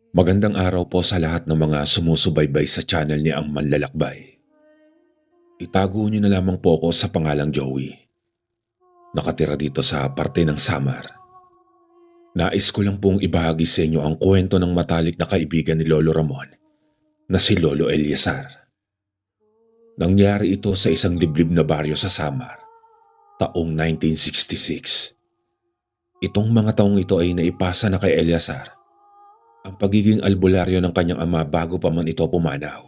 Magandang araw po sa lahat ng mga sumusubaybay sa channel ni Ang Manlalakbay. Itago niyo na lamang po ako sa pangalang Joey. Nakatira dito sa parte ng Samar. Nais ko lang pong ibahagi sa inyo ang kwento ng matalik na kaibigan ni Lolo Ramon na si Lolo Eliasar. Nangyari ito sa isang liblib na baryo sa Samar, taong 1966. Itong mga taong ito ay naipasa na kay Eliasar ang pagiging albularyo ng kanyang ama bago pa man ito pumanaw.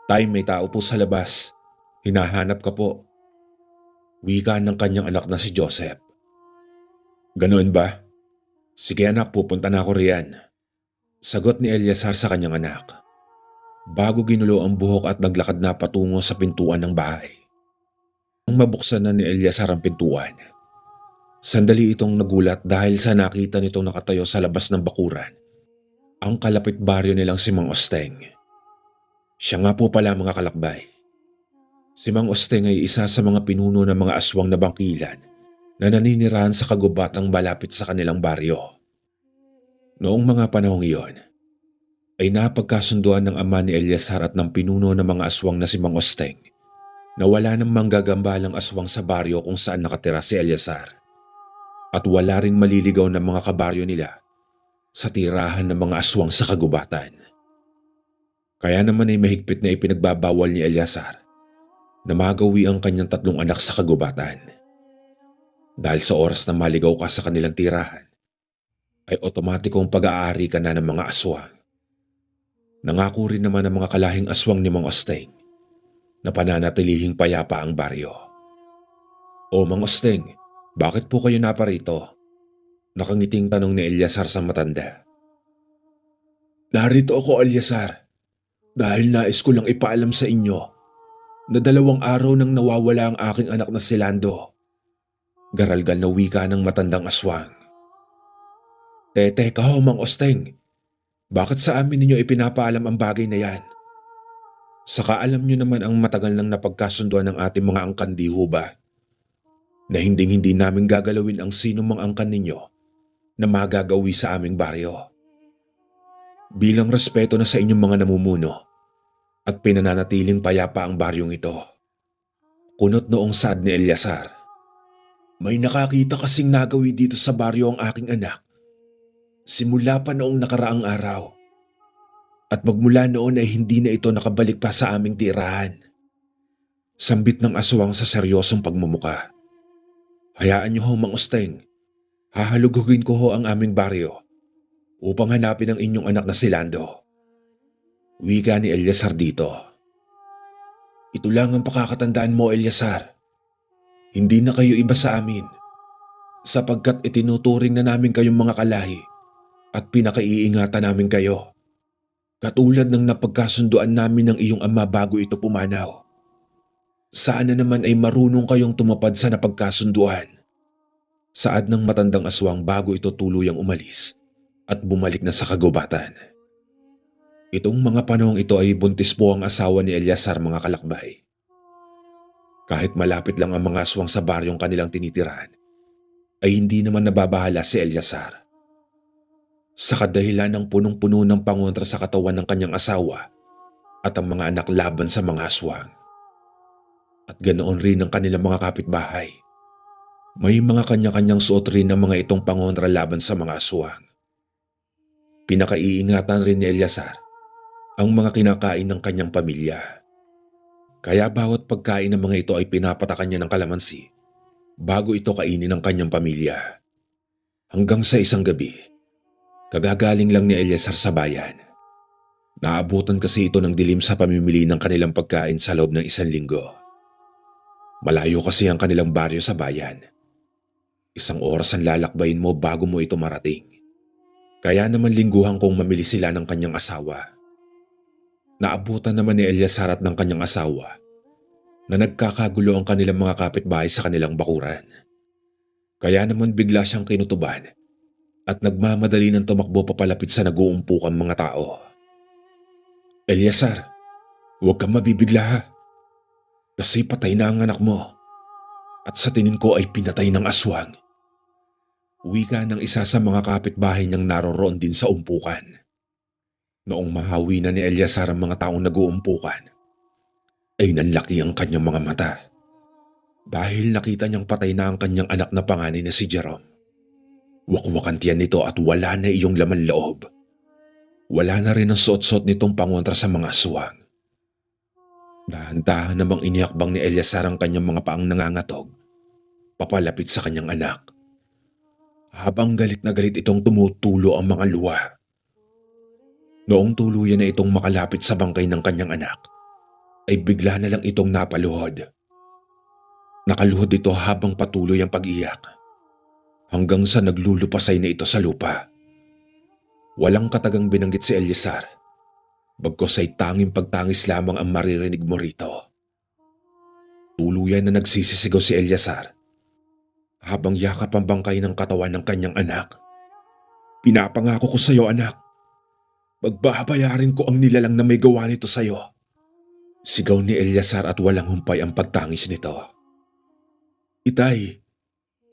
Tay, may tao po sa labas. Hinahanap ka po. Wika ng kanyang anak na si Joseph. Ganoon ba? Sige anak, pupunta na ako riyan. Sagot ni Eliasar sa kanyang anak. Bago ginulo ang buhok at naglakad na patungo sa pintuan ng bahay. Nang mabuksan na ni Eliasar ang pintuan, sandali itong nagulat dahil sa nakita nitong nakatayo sa labas ng bakuran ang kalapit baryo nilang si Mang Osteng. Siya nga po pala mga kalakbay. Si Mang Osteng ay isa sa mga pinuno ng mga aswang na bangkilan na naninirahan sa kagubatang malapit sa kanilang baryo. Noong mga panahong iyon, ay napagkasunduan ng ama ni Eliasar at ng pinuno ng mga aswang na si Mang Osteng na wala nang manggagambalang aswang sa baryo kung saan nakatira si Eliasar at wala ring maliligaw ng mga kabaryo nila sa tirahan ng mga aswang sa kagubatan. Kaya naman ay mahigpit na ipinagbabawal ni Eliasar na magawi ang kanyang 3 anak sa kagubatan. Dahil sa oras na maligaw ka sa kanilang tirahan, ay otomatikong pag-aari ka na ng mga aswang. Nangako rin naman ang mga kalahing aswang ni Mang Osteng na pananatilihing payapa ang baryo. O Mang Osteng, bakit po kayo naparito? Nakangiting tanong ni Eliasar sa matanda. Narito ako, Eliasar, dahil nais ko lang ipaalam sa inyo na 2 araw nang nawawala ang aking anak na si Lando. Garalgal na wika ng matandang aswang. Teka ho, Mang Osteng. Bakit sa amin ninyo ipinapaalam ang bagay na yan? Saka alam nyo naman ang matagal nang napagkasunduan ng ating mga angkan, di ho ba? Na hindi namin gagalawin ang sino mang angkan ninyo na magagawi sa aming baryo. Bilang respeto na sa inyong mga namumuno at pinananatiling payapa ang baryong ito. Kunot noong sad ni Eliasar. May nakakita kasing nagawi dito sa baryo ang aking anak. Simula pa noong nakaraang araw. At magmula noon ay hindi na ito nakabalik pa sa aming tirahan. Sambit ng aswang sa seryosong pagmumuka. Hayaan niyo ho, Mang Osteng. Hahalugugin ko ho ang aming baryo upang hanapin ang inyong anak na si Lando. Wika ni Eliasar dito. Ito lang ang pakakatandaan mo, Eliasar. Hindi na kayo iba sa amin sapagkat itinuturing na namin kayong mga kalahi at pinakaiingatan namin kayo. Katulad ng napagkasunduan namin ng iyong ama bago ito pumanaw. Sana naman ay marunong kayong tumupad sa napagkasunduan. Saad ng matandang aswang bago ito tuluyang umalis at bumalik na sa kagubatan. Itong mga panahong ito ay buntis po ang asawa ni Eliasar, mga kalakbay. Kahit malapit lang ang mga aswang sa baryong kanilang tinitirahan, ay hindi naman nababahala si Eliasar. Sa kadahilan ng punong-puno ng pangontra sa katawan ng kanyang asawa at ang mga anak laban sa mga aswang. At ganoon rin ang kanilang mga kapitbahay. May mga kanya-kanyang suot rin ng mga itong pangontra laban sa mga aswang. Pinakaiingatan rin ni Eliasar ang mga kinakain ng kanyang pamilya. Kaya bawat pagkain ng mga ito ay pinapatakan niya ng kalamansi bago ito kainin ng kanyang pamilya. Hanggang sa isang gabi, kagagaling lang ni Eliasar sa bayan. Naabutan kasi ito ng dilim sa pamimili ng kanilang pagkain sa loob ng 1 linggo. Malayo kasi ang kanilang baryo sa bayan. 1 oras ang lalakbayin mo bago mo ito marating. Kaya naman lingguhan kong mamili sila ng kanyang asawa. Naabutan naman ni Eliasar at ng kanyang asawa na nagkakagulo ang kanilang mga kapitbahay sa kanilang bakuran. Kaya naman bigla siyang kinutuban at nagmamadali ng tumakbo papalapit sa nag-uumpukang mga tao. Eliasar, huwag kang mabibigla ha. Kasi patay na ang anak mo at sa tingin ko ay pinatay ng aswang. Wika ng isa sa mga kapitbahay niyang naroroon din sa umpukan. Noong mahawi na ni Eleazar ang mga taong nag-uumpukan, ay nanlaki ang kanyang mga mata. Dahil nakita niyang patay na ang kanyang anak na panganay na si Jerome. Wakwakan tiyan nito at wala na iyong laman loob. Wala na rin ang suot-suot nitong pangontra sa mga aswang. Dahan-dahan namang inihakbang ni Eleazar ang kanyang mga paang nangangatog, papalapit sa kanyang anak. Habang galit na galit itong tumutulo ang mga luha. Noong tuluyan na itong makalapit sa bangkay ng kanyang anak, ay bigla na lang itong napaluhod. Nakaluhod ito habang patuloy ang pag-iyak, hanggang sa naglulupasay na ito sa lupa. Walang katagang binanggit si Eleazar, bagkus ay tanging pagtangis lamang ang maririnig mo rito. Tuluyan na nagsisisigaw si Eleazar, habang yakap ang bangkay ng katawan ng kanyang anak. Pinapangako ko sa iyo, anak. Magbabayarin ko ang nilalang na may gawa nito sa iyo. Sigaw ni Eleazar at walang humpay ang pagtangis nito. Itay,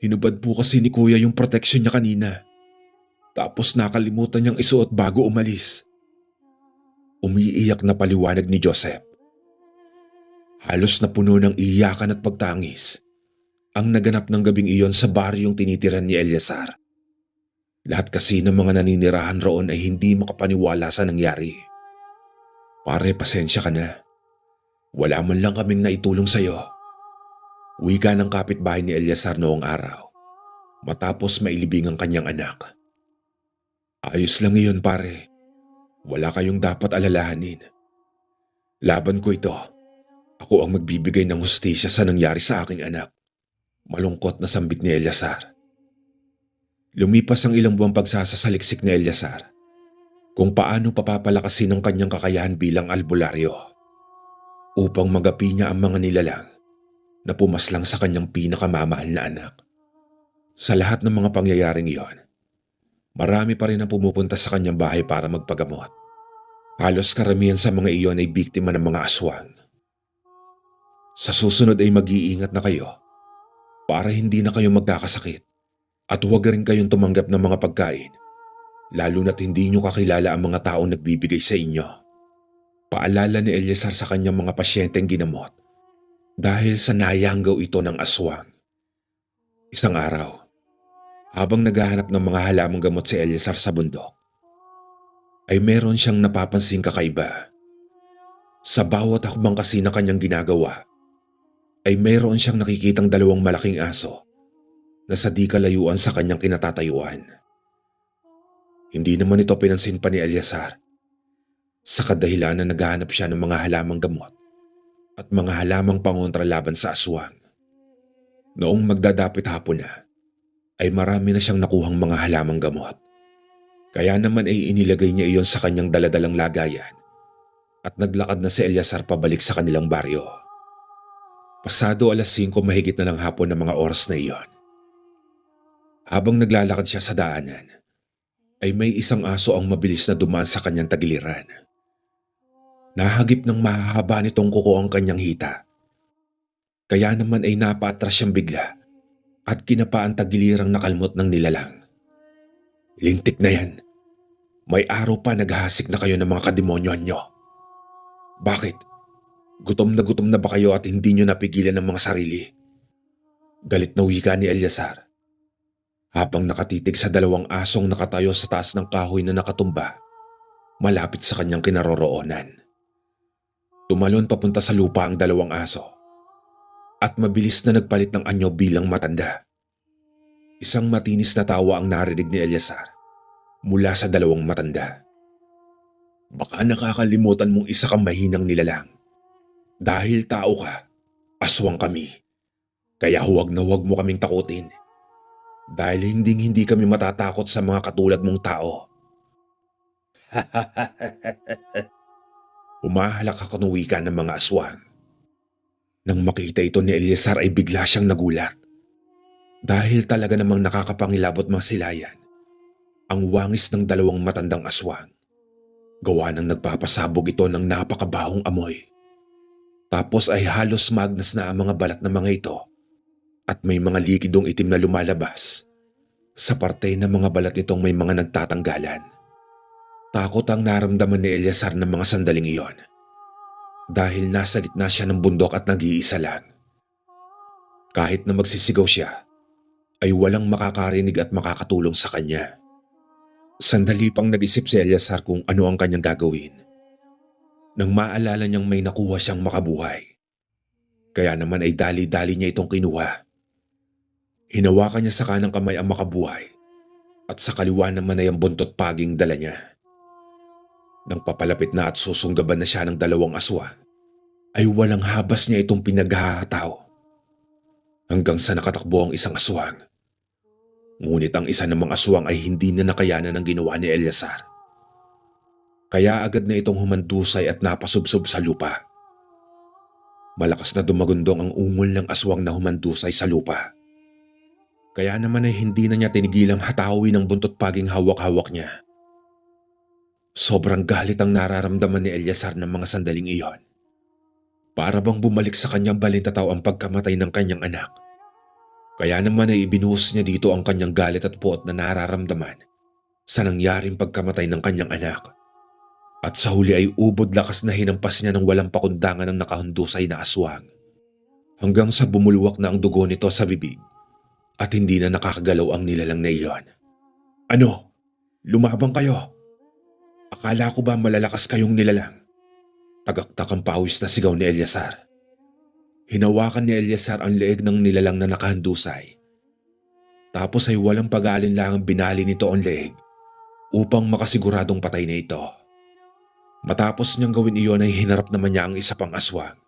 hinubad po kasi ni Kuya yung proteksyon niya kanina. Tapos nakalimutan niyang isuot bago umalis. Umiiyak na paliwanag ni Joseph. Halos na puno ng iyakan at pagtangis ang naganap ng gabing iyon sa baryong tinitiran ni Eleazar. Lahat kasi ng mga naninirahan roon ay hindi makapaniwala sa nangyari. Pare, pasensya ka na. Wala man lang kaming naitulong sa iyo. Wika ng kapitbahay ni Eleazar noong araw, matapos mailibing ang kanyang anak. Ayos lang iyon, pare. Wala kayong dapat alalahanin. Laban ko ito. Ako ang magbibigay ng hustisya sa nangyari sa aking anak. Malungkot na sambit ni Eleazar. Lumipas ang ilang buwang pagsasasaliksik ni Eleazar kung paano papapalakasin ang kanyang kakayahan bilang albularyo upang magapi niya ang mga nilalang na pumaslang sa kanyang pinakamamahal na anak. Sa lahat ng mga pangyayaring iyon, marami pa rin ang pumupunta sa kanyang bahay para magpagamot. Halos karamihan sa mga iyon ay biktima ng mga aswang. Sa susunod ay mag-iingat na kayo para hindi na kayo magkakasakit at huwag rin kayong tumanggap ng mga pagkain, lalo na't hindi nyo kakilala ang mga taong nagbibigay sa inyo. Paalala ni Eleazar sa kanyang mga pasyenteng ginamot dahil sa nayanggaw ito ng aswang. Isang araw, habang naghahanap ng mga halamang gamot si Eleazar sa bundok, ay meron siyang napapansing kakaiba. Sa bawat hakbang kasi na kanyang ginagawa, ay meron siyang nakikitang dalawang malaking aso na sa di kalayuan sa kanyang kinatatayuan. Hindi naman ito pinansin pa ni Eleazar sa kadahilan na naghahanap siya ng mga halamang gamot at mga halamang pangontra laban sa aswang. Noong magdadapit hapon na, ay marami na siyang nakuhang mga halamang gamot. Kaya naman ay inilagay niya iyon sa kanyang daladalang lagayan at naglakad na si Eleazar pabalik sa kanilang baryo. Pasado 5:00 mahigit na ng hapon ng mga oras na iyon. Habang naglalakad siya sa daanan, ay may isang aso ang mabilis na dumaan sa kanyang tagiliran. Nahagip ng mahahaba nitong kuko ang kanyang hita. Kaya naman ay napaatras siyang bigla at kinapa ang tagilirang nakalmot ng nilalang. Lintik na yan. May araw pa naghahasik na kayo ng mga kademonyohan nyo. Bakit? Gutom na ba kayo at hindi nyo napigilan ng mga sarili? Galit na wika ni Eleazar habang nakatitig sa dalawang asong nakatayo sa taas ng kahoy na nakatumba malapit sa kanyang kinaroroonan. Tumalon papunta sa lupa ang dalawang aso at mabilis na nagpalit ng anyo bilang matanda. Isang matinis na tawa ang narinig ni Eleazar mula sa dalawang matanda. Baka nakakalimutan mong isa kang mahinang nilalang. Dahil tao ka, aswang kami. Kaya huwag na huwag mo kaming takutin. Dahil hindi kami matatakot sa mga katulad mong tao. Humahalak ako ng wika ng mga aswang. Nang makita ito ni Eleazar ay bigla siyang nagulat. Dahil talaga namang nakakapangilabot masilayan ang wangis ng dalawang matandang aswang. Gawa ng nagpapasabog ito ng napakabahong amoy. Tapos ay halos magnas na ang mga balat ng mga ito at may mga likidong itim na lumalabas Sa parte ng mga balat nitong may mga nagtatanggalan. Takot ang naramdaman ni Eleazar ng mga sandaling iyon. Dahil nasa gitna siya ng bundok at nag-iisa lang. Kahit na magsisigaw siya, ay walang makakarinig at makakatulong sa kanya. Sandali pang nag-isip si Eleazar kung ano ang kanyang gagawin. Nang maalala niyang may nakuha siyang makabuhay. Kaya naman ay dali-dali niya itong kinuha. Hinawakan niya sa kanang kamay ang makabuhay at sa kaliwa naman ay ang buntot paging dala niya. Nang papalapit na at susunggaban na siya ng dalawang aswang, ay walang habas niya itong pinaghahataw. Hanggang sa nakatakbo ang isang aswang. Ngunit ang isa namang aswang ay hindi na nakayanan ng ginawa ni Eleazar. Kaya agad na itong humandusay at napasubsob sa lupa. Malakas na dumagundong ang ungol ng aswang na humandusay sa lupa. Kaya naman ay hindi na niya tinigilang hatawin ang buntot paging hawak-hawak niya. Sobrang galit ang nararamdaman ni Eleazar ng mga sandaling iyon. Para bang bumalik sa kanyang balintataw ang pagkamatay ng kanyang anak. Kaya naman ay ibinuhos niya dito ang kanyang galit at puot na nararamdaman sa nangyaring pagkamatay ng kanyang anak. At sa huli ay ubod lakas na hinampas niya ng walang pakundangan ng nakahundusay na aswang. Hanggang sa bumulwak na ang dugo nito sa bibig at hindi na nakakagalaw ang nilalang na iyon. Ano? Lumabang kayo? Akala ko ba malalakas kayong nilalang? Tagaktak ang pawis na sigaw ni Eleazar. Hinawakan ni Eleazar ang leeg ng nilalang na nakahandusay. Tapos ay walang pag-aalinlangang binali nito ang leeg upang makasiguradong patay na ito. Matapos niyang gawin iyon ay hinarap naman niya ang isa pang aswang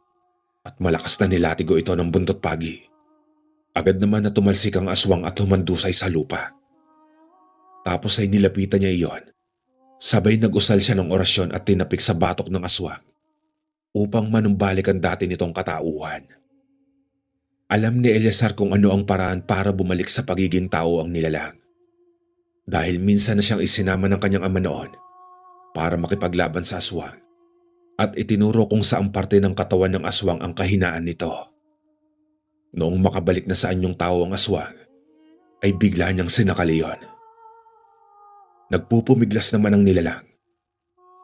at malakas na nilatigo ito ng buntot pagi. Agad naman na tumalsik ang aswang at humandusay sa lupa. Tapos ay nilapitan niya iyon. Sabay nag-usal siya ng orasyon at tinapik sa batok ng aswang upang manumbalik ang dati nitong katauhan. Alam ni Eleazar kung ano ang paraan para bumalik sa pagiging tao ang nilalang. Dahil minsan na siyang isinama ng kanyang ama noon para makipaglaban sa aswang at itinuro kung saang parte ng katawan ng aswang ang kahinaan nito. Noong makabalik na sa anyong tao ang aswang, ay bigla niyang sinakal iyon. Nagpupumiglas naman ang nilalang,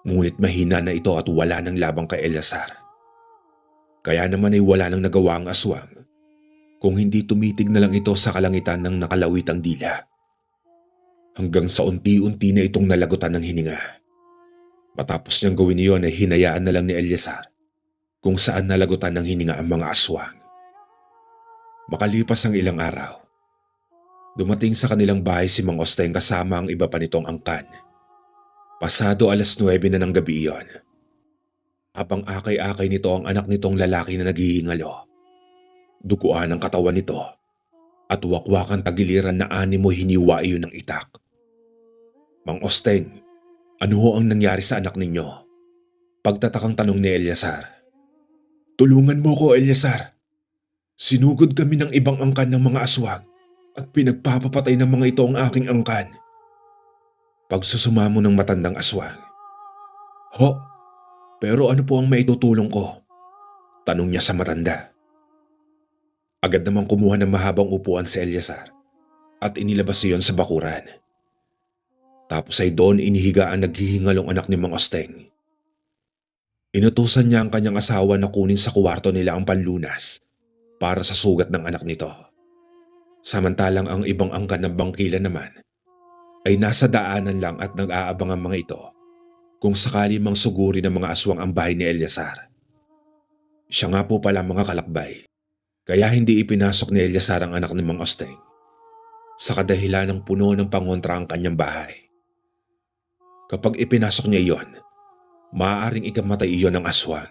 ngunit mahina na ito at wala nang labang kay Eleazar. Kaya naman ay wala nang nagawa ang aswang kung hindi tumitig na lang ito sa kalangitan ng nakalawit ang dila. Hanggang sa unti-unti na itong nalagutan ng hininga. Matapos niyang gawin iyon ay hinayaan na lang ni Eleazar kung saan nalagutan ng hininga ang mga aswang. Makalipas ang ilang araw, dumating sa kanilang bahay si Mang Osteng kasama ang iba pa nitong angkan. Pasado 9:00 na ng gabi iyon. Habang akay-akay nito ang anak nitong lalaki na naghihingalo. Duguan ang katawan nito at wakwakang tagiliran na animo hiniwa iyon ng itak. Mang Osteng, ano ho ang nangyari sa anak ninyo? Pagtatakang tanong ni Eleazar. Tulungan mo ko, Eleazar. Sinugod kami ng ibang angkan ng mga aswang at pinagpapapatay ng mga ito ang aking angkan. Pagsusumamo ng matandang aswang. Ho, pero ano po ang maitutulong ko? Tanong niya sa matanda. Agad namang kumuha ng mahabang upuan si Eleazar at inilabas iyon sa bakuran. Tapos ay doon inihiga ang naghihingalong anak ni Mang Osteng. Inutusan niya ang kanyang asawa na kunin sa kwarto nila ang panlunas para sa sugat ng anak nito. Samantalang ang ibang angkan ng bangkila naman ay nasa daanan lang at nag-aabang ang mga ito kung sakali mang suguri ng mga aswang ang bahay ni Eleazar. Siya nga po pala mga kalakbay, kaya hindi ipinasok ni Eleazar ang anak ni Mang Osteng sa kadahilan ng puno ng pangontra ang kanyang bahay. Kapag ipinasok niya iyon, maaaring ikamatay iyon ng aswang.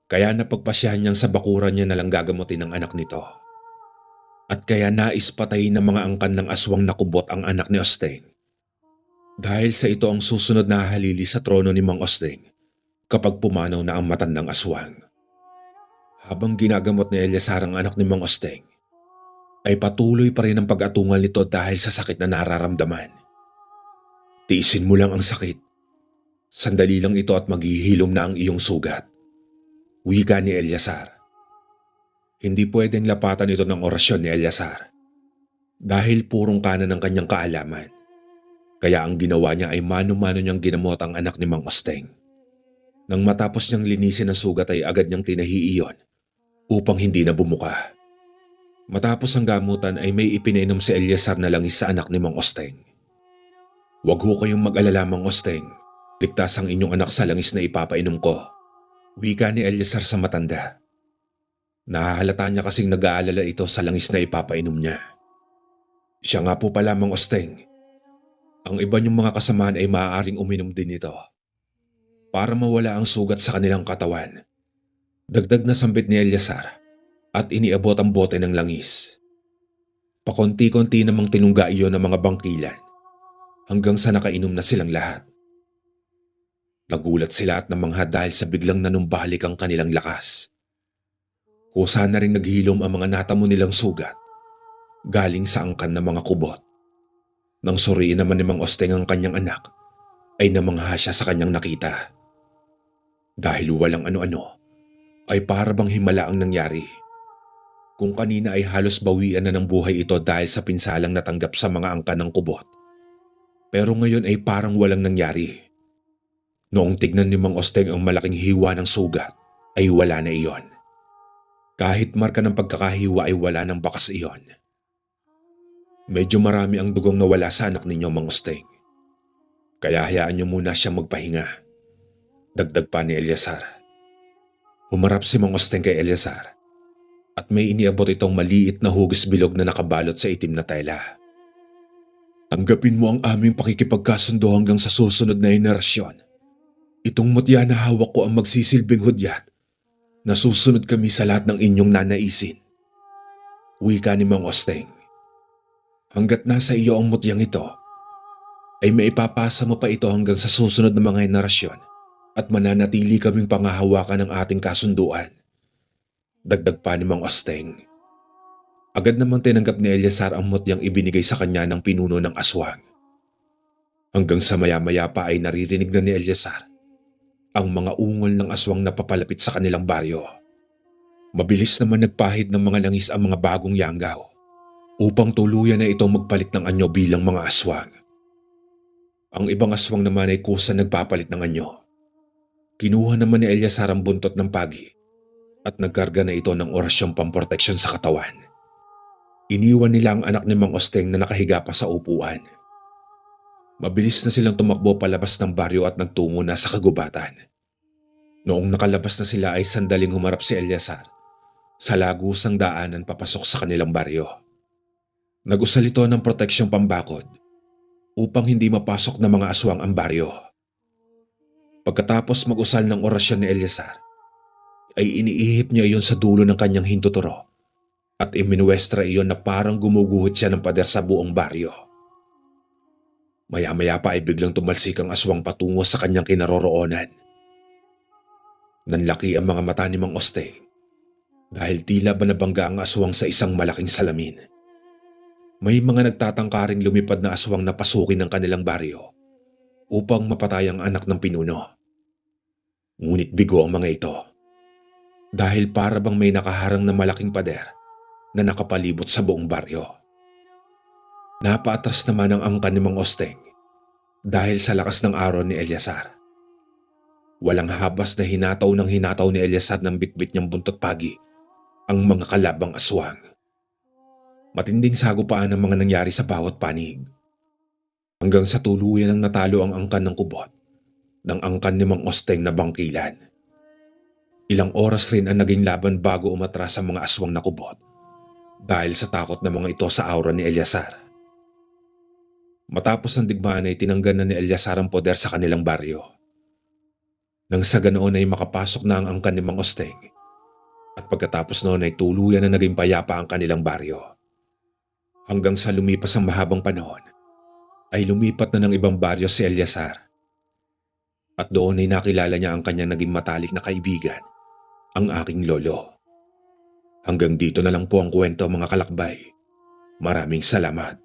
Kaya napagpasyahan niyang sa bakuran niya na lang gagamutin ang anak nito. At kaya nais patayin ng mga angkan ng aswang na kubot ang anak ni Osteng. Dahil sa ito ang susunod na halili sa trono ni Mang Osteng kapag pumanaw na ang matandang aswang. Habang ginagamot ni Eleazar ang anak ni Mang Osteng, ay patuloy pa rin ang pag-atungal nito dahil sa sakit na nararamdaman. Tiisin mo lang ang sakit. Sandali lang ito at maghihilom na ang iyong sugat. Wika ni Eleazar. Hindi pwedeng lapatan ito ng orasyon ni Eleazar. Dahil purong kanan ng kanyang kaalaman, kaya ang ginawa niya ay mano-mano niyang ginamot ang anak ni Mang Osteng. Nang matapos niyang linisin ang sugat ay agad niyang tinahi iyon upang hindi na bumuka. Matapos ang gamutan ay may ipinainom si Eleazar na langis sa anak ni Mang Osteng. "Huwag ho kayong mag-alala, Mang Osteng. Ligtas ang inyong anak sa langis na ipapainom ko," wika ni Eleazar sa matanda. Nahahalata niya kasing nag-aalala ito sa langis na ipapainom niya. "Siya nga po pala, Mang Osteng. Ang iba niyong mga kasamahan ay maaaring uminom din ito para mawala ang sugat sa kanilang katawan," dagdag na sambit ni Eleazar at iniabot ang bote ng langis. Pakonti-konti namang tinungga iyon ng mga bangkilan hanggang sa nakainom na silang lahat. Nagulat sila at namangha dahil sa biglang nanumbalik ang kanilang lakas. Kusa na rin naghilom ang mga natamo nilang sugat galing sa angkan ng mga kubot. Nang suriin naman ni Mang Osteng ang kanyang anak, ay namangha siya sa kanyang nakita. Dahil walang ano-ano, ay para bang himala ang nangyari. Kung kanina ay halos bawian na ng buhay ito dahil sa pinsalang natanggap sa mga angkan ng kubot, pero ngayon ay parang walang nangyari. Noong tignan ni Mang Osteng ang malaking hiwa ng sugat, ay wala na iyon. Kahit marka ng pagkakahiwa ay wala ng bakas iyon. "Medyo marami ang dugong nawala sa anak ninyo, Mang Osteng. Kaya hayaan niyo muna siyang magpahinga," dagdag pa ni Eleazar. Humarap si Mang Osteng kay Eleazar at may iniabot itong maliit na hugis bilog na nakabalot sa itim na tela. "Tanggapin mo ang aming pakikipagkasundo hanggang sa susunod na henerasyon. Itong mutya na hawak ko ang magsisilbing hudyat na susunod kami sa lahat ng inyong nanaisin," wika ni Mang Osteng. "Hanggat nasa iyo ang mutyang ito, ay maipapasa mo pa ito hanggang sa susunod na mga henerasyon at mananatili kaming pangahawakan ng ating kasunduan," dagdag pa ni Mang Osteng. Agad namang tinanggap ni Eleazar ang mutyang ibinigay sa kanya ng pinuno ng aswang. Hanggang sa maya-maya pa ay naririnig na ni Eleazar ang mga ungol ng aswang na papalapit sa kanilang baryo. Mabilis naman nagpahid ng mga langis ang mga bagong yanggaw upang tuluyan na itong magpalit ng anyo bilang mga aswang. Ang ibang aswang naman ay kusa nagpapalit ng anyo. Kinuha naman ni Eleazar ang buntot ng pagi at nagkarga na ito ng orasyong pamproteksyon sa katawan. Iniwan nila ang anak ni Mang Osteng na nakahiga pa sa upuan. Mabilis na silang tumakbo palabas ng baryo at nagtungo na sa kagubatan. Noong nakalabas na sila ay sandaling humarap si Eleazar sa lagusang daanan papasok sa kanilang baryo. Nag-usal ito ng proteksyong pambakod upang hindi mapasok ng mga aswang ang baryo. Pagkatapos mag-usal ng orasyon ni Eleazar, ay iniihip niya iyon sa dulo ng kanyang hintuturo at iminuwestra iyon na parang gumuguhit siya ng pader sa buong baryo. Maya-maya pa ay biglang tumalsik ang aswang patungo sa kanyang kinaroroonan. Nanlaki ang mga mata ni Mang Osteng dahil tila ba nabangga ang aswang sa isang malaking salamin. May mga nagtatangkaring lumipad na aswang na pasukin ng kanilang baryo upang mapatay ang anak ng pinuno. Ngunit bigo ang mga ito dahil para bang may nakaharang na malaking pader na nakapalibot sa buong baryo. Napaatras naman ang angkan ni Mang Osteng dahil sa lakas ng araw ni Eleazar. Walang habas na hinataw ni Eleazar ng bitbit niyang buntot pagi ang mga kalabang aswang. Matinding sagupaan ang mga nangyari sa bawat panig. Hanggang sa tuluyan ang natalo ang angkan ng kubot ng angkan ni Mang Osteng na bangkilan. Ilang oras rin ang naging laban bago umatras ang mga aswang na kubot dahil sa takot ng mga ito sa aura ni Eleazar. Matapos ang digmaan ay tinanggan na ni Eleazar ang poder sa kanilang baryo. Nang sa ganoon ay makapasok na ang angkan ni Mang Osteng at pagkatapos noon ay tuluyan na naging payapa ang kanilang baryo. Hanggang sa lumipas ang mahabang panahon ay lumipat na ng ibang baryo si Eleazar. At doon ay nakilala niya ang kanyang naging matalik na kaibigan, ang aking lolo. Hanggang dito na lang po ang kwento, mga kalakbay. Maraming salamat.